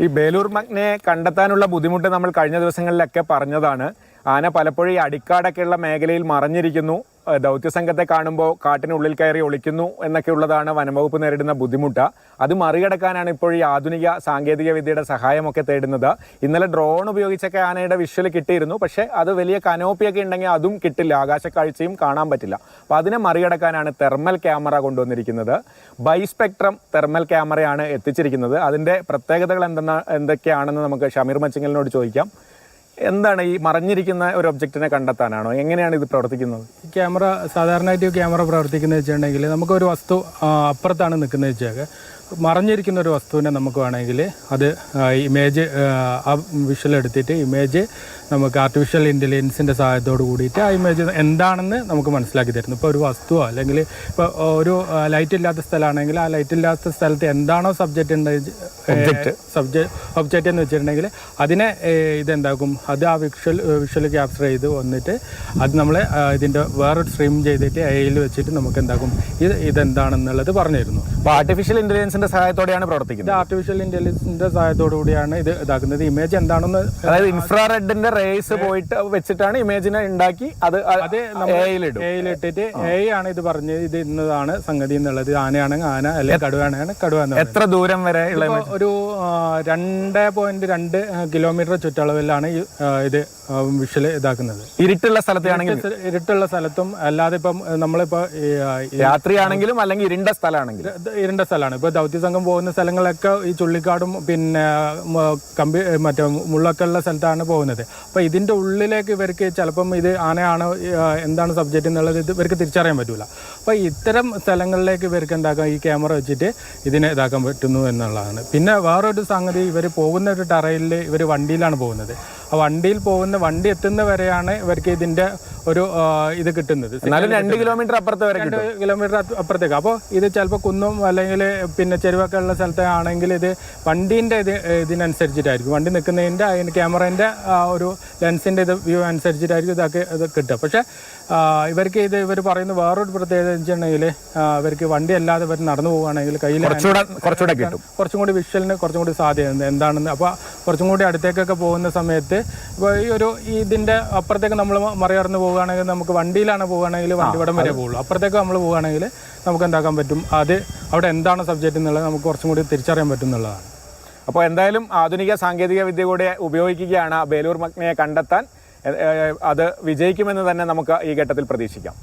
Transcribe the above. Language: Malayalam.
ഈ ബേലൂർ മഗ്നയെ കണ്ടെത്താനുള്ള ബുദ്ധിമുട്ട് നമ്മൾ കഴിഞ്ഞ ദിവസങ്ങളിലൊക്കെ പറഞ്ഞതാണ്. ആന പലപ്പോഴും ഈ അടിക്കാടൊക്കെയുള്ള മേഖലയിൽ മറഞ്ഞിരിക്കുന്നു, ദൗത്യസംഘത്തെ കാണുമ്പോൾ കാട്ടിനുള്ളിൽ കയറി ഒളിക്കുന്നു എന്നൊക്കെ ഉള്ളതാണ് വനംവകുപ്പ് നേരിടുന്ന ബുദ്ധിമുട്ട്. അത് മറികടക്കാനാണ് ഇപ്പോൾ ഈ ആധുനിക സാങ്കേതിക വിദ്യയുടെ സഹായമൊക്കെ തേടുന്നത്. ഇന്നലെ ഡ്രോൺ ഉപയോഗിച്ചൊക്കെ ആനയുടെ വിഷ്വൽ കിട്ടിയിരുന്നു, പക്ഷേ അത് വലിയ കനോപ്പിയൊക്കെ ഉണ്ടെങ്കിൽ അതും കിട്ടില്ല, ആകാശക്കാഴ്ചയും കാണാൻ പറ്റില്ല. അപ്പോൾ അതിനെ മറികടക്കാനാണ് തെർമൽ ക്യാമറ കൊണ്ടുവന്നിരിക്കുന്നത്. ബൈസ്പെക്ട്രം തെർമൽ ക്യാമറയാണ് എത്തിച്ചിരിക്കുന്നത്. അതിൻ്റെ പ്രത്യേകതകൾ എന്തൊക്കെയാണെന്ന് നമുക്ക് ഷമീർ മച്ചിങ്ങലിനോട് ചോദിക്കാം. എന്താണ് ഈ മറഞ്ഞിരിക്കുന്ന ഒരു ഒബ്ജക്റ്റിനെ കണ്ടെത്താനാണോ, എങ്ങനെയാണ് ഇത് പ്രവർത്തിക്കുന്നത്? ഈ ക്യാമറ സാധാരണയായിട്ട് ക്യാമറ പ്രവർത്തിക്കുന്നത് വെച്ചിട്ടുണ്ടെങ്കിൽ നമുക്കൊരു വസ്തു അപ്പുറത്താണ് നിൽക്കുന്നത് വെച്ചാൽ മറഞ്ഞിരിക്കുന്ന ഒരു വസ്തുവിനെ നമുക്ക് വേണമെങ്കിൽ അത് ഇമേജ് ആ വിഷ്വൽ എടുത്തിട്ട് ഇമേജ് നമുക്ക് ആർട്ടിഫിഷ്യൽ ഇൻ്റലിജൻസിൻ്റെ സഹായത്തോട് കൂടിയിട്ട് ആ ഇമേജ് എന്താണെന്ന് നമുക്ക് മനസ്സിലാക്കി തരുന്നു. ഇപ്പോൾ ഒരു വസ്തുവോ അല്ലെങ്കിൽ ഇപ്പോൾ ഒരു ലൈറ്റ് ഇല്ലാത്ത സ്ഥലമാണെങ്കിൽ ആ ലൈറ്റ് ഇല്ലാത്ത സ്ഥലത്ത് എന്താണോ ഒബ്ജക്റ്റ് എന്ന് വെച്ചിട്ടുണ്ടെങ്കിൽ അതിനെ ഇതെന്താക്കും, അത് ആ വിഷ്വൽ ക്യാപ്ചർ ചെയ്ത് വന്നിട്ട് അത് നമ്മൾ ഇതിൻ്റെ വേറൊരു സ്ട്രീം ചെയ്തിട്ട് എയിൽ വെച്ചിട്ട് നമുക്ക് എന്താക്കും ഇതെന്താണെന്നുള്ളത് പറഞ്ഞു തരുന്നു. അപ്പോൾ ആർട്ടിഫിഷ്യൽ ഇൻ്റലിജൻസിൻ്റെ സഹായത്തോടെയാണ് പ്രവർത്തിക്കുന്നത്. ആർട്ടിഫിഷ്യൽ ഇൻ്റലിജൻസിൻ്റെ സഹായത്തോടു കൂടിയാണ് ഇത് ഇതാക്കുന്നത്. ഇമേജ് എന്താണെന്ന്, അതായത് ഇൻഫ്രാറെഡിന്റെ റേസ് പോയിട്ട് വെച്ചിട്ടാണ് ഇമേജിനെ ഉണ്ടാക്കി അത് എയിലിട്ടിട്ട് എ ആണ് ഇത് പറഞ്ഞത് ഇത് ഇന്നതാണ് സംഗതി എന്നുള്ളത്. ആനയാണെങ്കിൽ ആന, അല്ലെങ്കിൽ കടുവയാണെങ്കിൽ കടുവ. എത്ര ദൂരം വരെ ഒരു 2.2 കിലോമീറ്റർ ചുറ്റളവിലാണ് ഇത് വിഷ്വൽ ഇതാക്കുന്നത്. ഇരുട്ടുള്ള സ്ഥലത്താണെങ്കിൽ ഇരുട്ടുള്ള സ്ഥലത്തും അല്ലാതെ ഇപ്പം നമ്മളിപ്പോ രാത്രിയാണെങ്കിലും അല്ലെങ്കിൽ ഇരുണ്ട സ്ഥലമാണ്. ഇപ്പൊ ദൗത്യസംഘം പോകുന്ന സ്ഥലങ്ങളൊക്കെ ഈ ചുള്ളിക്കാടും പിന്നെ മറ്റേ മുള്ളൊക്കെ ഉള്ള സ്ഥലത്താണ് പോകുന്നത്. അപ്പൊ ഇതിന്റെ ഉള്ളിലേക്ക് ഇവർക്ക് ചിലപ്പം ഇത് ആനയാണോ എന്താണ് സബ്ജക്റ്റ് എന്നുള്ളത് ഇവർക്ക് തിരിച്ചറിയാൻ പറ്റൂല. അപ്പൊ ഇത്തരം സ്ഥലങ്ങളിലേക്ക് ഇവർക്ക് എന്താക്കാം ഈ ക്യാമറ വെച്ചിട്ട് ഇതിനെ ഇതാക്കാൻ പറ്റുന്നു എന്നുള്ളതാണ്. പിന്നെ വേറൊരു സംഗതി, ഇവർ പോകുന്ന ഒരു ടറയില് ഇവർ വണ്ടിയിലാണ് പോകുന്നത്. ആ വണ്ടി എത്തുന്ന വരെയാണ് ഇവർക്ക് ഇതിന്റെ ഒരു ഇത് കിട്ടുന്നത്. 2 കിലോമീറ്റർ അപ്പുറത്തേക്ക്. അപ്പോൾ ഇത് ചിലപ്പോൾ കുന്നും അല്ലെങ്കിൽ പിന്നെ ചെരുവൊക്കെ ഉള്ള സ്ഥലത്താണെങ്കിൽ ഇത് വണ്ടീൻ്റെ ഇതിനനുസരിച്ചിട്ടായിരിക്കും, വണ്ടി നിൽക്കുന്നതിൻ്റെ അതിന് ക്യാമറേൻ്റെ ഒരു ലെൻസിൻ്റെ ഇത് വ്യൂ അനുസരിച്ചിട്ടായിരിക്കും ഇത് കിട്ടുക. പക്ഷേ ഇവർ പറയുന്ന വേറൊരു പ്രത്യേകത വെച്ചിട്ടുണ്ടെങ്കിൽ ഇവർക്ക് വണ്ടി അല്ലാതെ ഇവർ നടന്നു പോവുകയാണെങ്കിൽ കയ്യിൽ കുറച്ചും കൂടി വിഷ്വലിന് കുറച്ചും കൂടി സാധ്യത എന്താണെന്ന്. അപ്പോൾ കുറച്ചും കൂടി അടുത്തേക്കൊക്കെ പോകുന്ന സമയത്ത് ഇപ്പോൾ ഇതിൻ്റെ അപ്പുറത്തേക്ക് നമ്മൾ മറികടന്ന് പോവുകയാണെങ്കിൽ നമുക്ക് വണ്ടിയിലാണ് പോവുകയാണെങ്കിൽ വണ്ടി ഇവിടം വരെ പോകുള്ളൂ. അപ്പുറത്തേക്ക് നമ്മൾ പോവുകയാണെങ്കിൽ നമുക്ക് എന്താക്കാൻ പറ്റും, അത് അവിടെ എന്താണ് സബ്ജക്റ്റ് എന്നുള്ളത് നമുക്ക് കുറച്ചും കൂടി തിരിച്ചറിയാൻ പറ്റും എന്നുള്ളതാണ്. അപ്പോൾ എന്തായാലും ആധുനിക സാങ്കേതിക വിദ്യ കൂടെ ഉപയോഗിക്കുകയാണ് ബേലൂർ മഗ്നയെ കണ്ടെത്താൻ. അത് വിജയിക്കുമെന്ന് തന്നെ നമുക്ക് ഈ ഘട്ടത്തിൽ പ്രതീക്ഷിക്കാം.